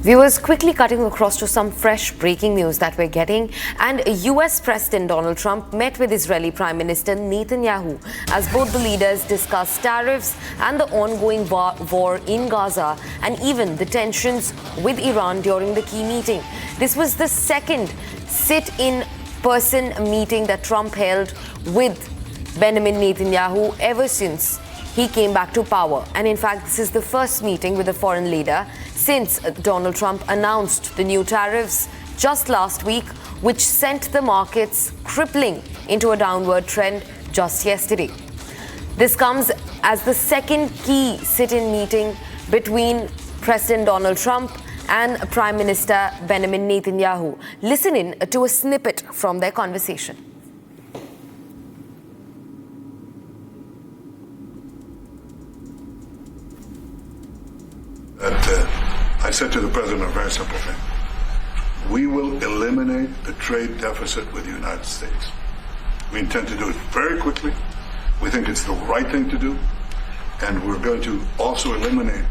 Viewers, quickly cutting across to some fresh breaking news that we're getting. And U.S. President Donald Trump met with Israeli Prime Minister Netanyahu as both the leaders discussed tariffs and the ongoing war in Gaza and even the tensions with Iran during the key meeting. This was the second sit-in-person meeting that Trump held with Benjamin Netanyahu ever since he came back to power. And in fact, this is the first meeting with a foreign leader since Donald Trump announced the new tariffs just last week, which sent the markets crippling into a downward trend just yesterday. This comes as the second key sit-in meeting between President Donald Trump and Prime Minister Benjamin Netanyahu. Listen in to a snippet from their conversation. I said to the President a very simple thing. We will eliminate the trade deficit with the United States. We intend to do it very quickly. We think it's the right thing to do. And we're going to also eliminate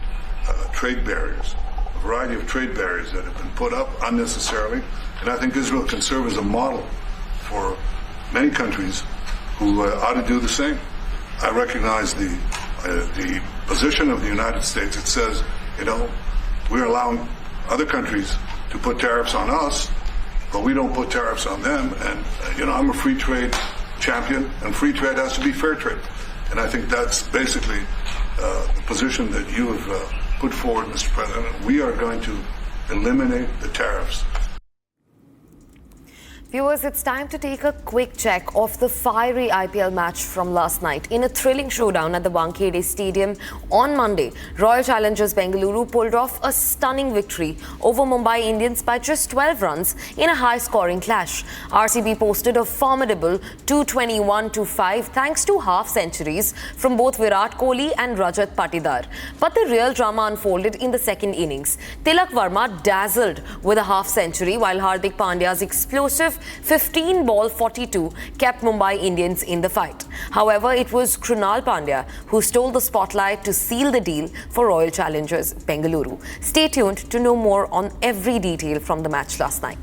trade barriers, a variety of trade barriers that have been put up unnecessarily. And I think Israel can serve as a model for many countries who ought to do the same. I recognize the position of the United States. It says, we're allowing other countries to put tariffs on us, but we don't put tariffs on them. And, I'm a free trade champion, and free trade has to be fair trade. And I think that's basically the position that you have put forward, Mr. President. We are going to eliminate the tariffs. Viewers, it's time to take a quick check of the fiery IPL match from last night. In a thrilling showdown at the Wankhede Stadium on Monday, Royal Challengers Bengaluru pulled off a stunning victory over Mumbai Indians by just 12 runs in a high-scoring clash. RCB posted a formidable 221-5 thanks to half-centuries from both Virat Kohli and Rajat Patidar. But the real drama unfolded in the second innings. Tilak Varma dazzled with a half-century, while Hardik Pandya's explosive 15-ball 42 kept Mumbai Indians in the fight. However, it was Krunal Pandya who stole the spotlight to seal the deal for Royal Challengers Bengaluru. Stay tuned to know more on every detail from the match last night.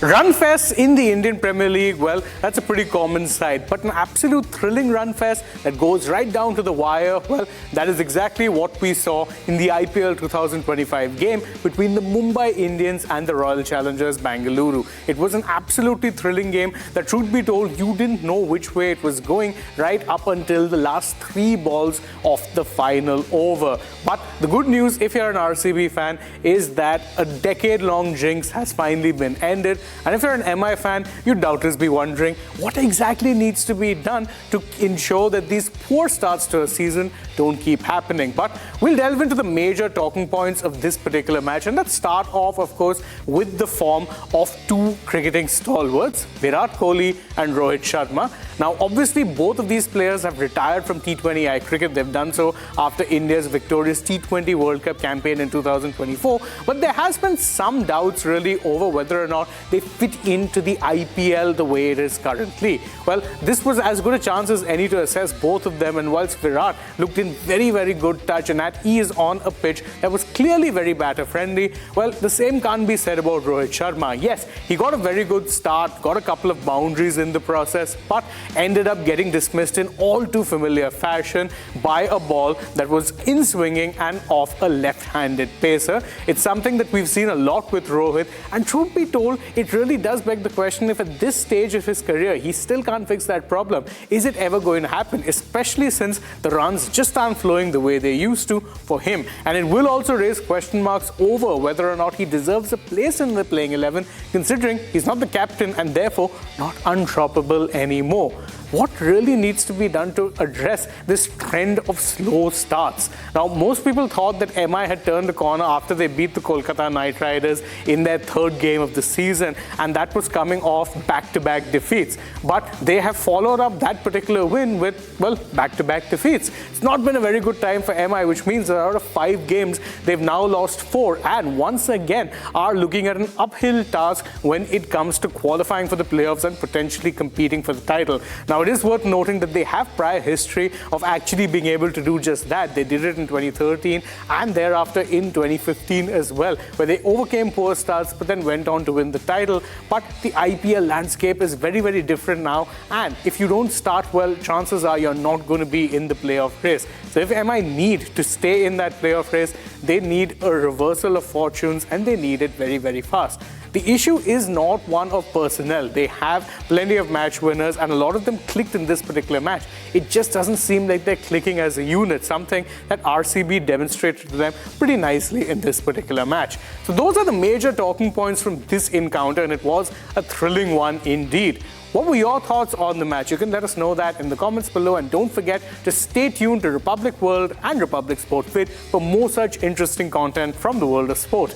Run fest in the Indian Premier League, well, that's a pretty common sight. But an absolute thrilling run fest that goes right down to the wire, well, that is exactly what we saw in the IPL 2025 game between the Mumbai Indians and the Royal Challengers Bengaluru. It was an absolutely thrilling game that, truth be told, you didn't know which way it was going right up until the last 3 balls of the final over. But the good news, if you're an RCB fan, is that a decade-long jinx has finally been ended. And if you're an MI fan, you'd doubtless be wondering what exactly needs to be done to ensure that these poor starts to a season don't keep happening. But we'll delve into the major talking points of this particular match. And let's start off, of course, with the form of 2 cricketing stalwarts, Virat Kohli and Rohit Sharma. Now, obviously, both of these players have retired from T20I cricket. They've done so after India's victorious T20 World Cup campaign in 2024. But there has been some doubts really over whether or not they fit into the IPL the way it is currently. Well, this was as good a chance as any to assess both of them. And whilst Virat looked in very, very good touch and at ease on a pitch that was clearly very batter-friendly, well, the same can't be said about Rohit Sharma. Yes, he got a very good start, got a couple of boundaries in the process, but ended up getting dismissed in all too familiar fashion by a ball that was in-swinging and off a left-handed pacer. It's something that we've seen a lot with Rohit, and truth be told, it really does beg the question if at this stage of his career he still can't fix that problem. Is it ever going to happen, especially since the runs just aren't flowing the way they used to for him? And it will also raise question marks over whether or not he deserves a place in the playing 11, considering he's not the captain and therefore not unstoppable anymore. What really needs to be done to address this trend of slow starts? Now, most people thought that MI had turned the corner after they beat the Kolkata Knight Riders in their 3rd game of the season, and that was coming off back-to-back defeats. But they have followed up that particular win with, well, back-to-back defeats. It's not been a very good time for MI, which means that out of 5 games, they've now lost 4, and once again are looking at an uphill task when it comes to qualifying for the playoffs and potentially competing for the title. Now, Now, it is worth noting that they have prior history of actually being able to do just that. They did it in 2013 and thereafter in 2015 as well, where they overcame poor starts but then went on to win the title. But the IPL landscape is very, very different now, and if you don't start well, chances are you're not going to be in the playoff race. So if MI need to stay in that playoff race, they need a reversal of fortunes, and they need it very, very fast. The issue is not one of personnel. They have plenty of match winners, and a lot of them clicked in this particular match. It just doesn't seem like they're clicking as a unit, something that RCB demonstrated to them pretty nicely in this particular match. So those are the major talking points from this encounter, and it was a thrilling one indeed. What were your thoughts on the match? You can let us know that in the comments below, and don't forget to stay tuned to Republic World and Republic Sport Fit for more such interesting content from the world of sport.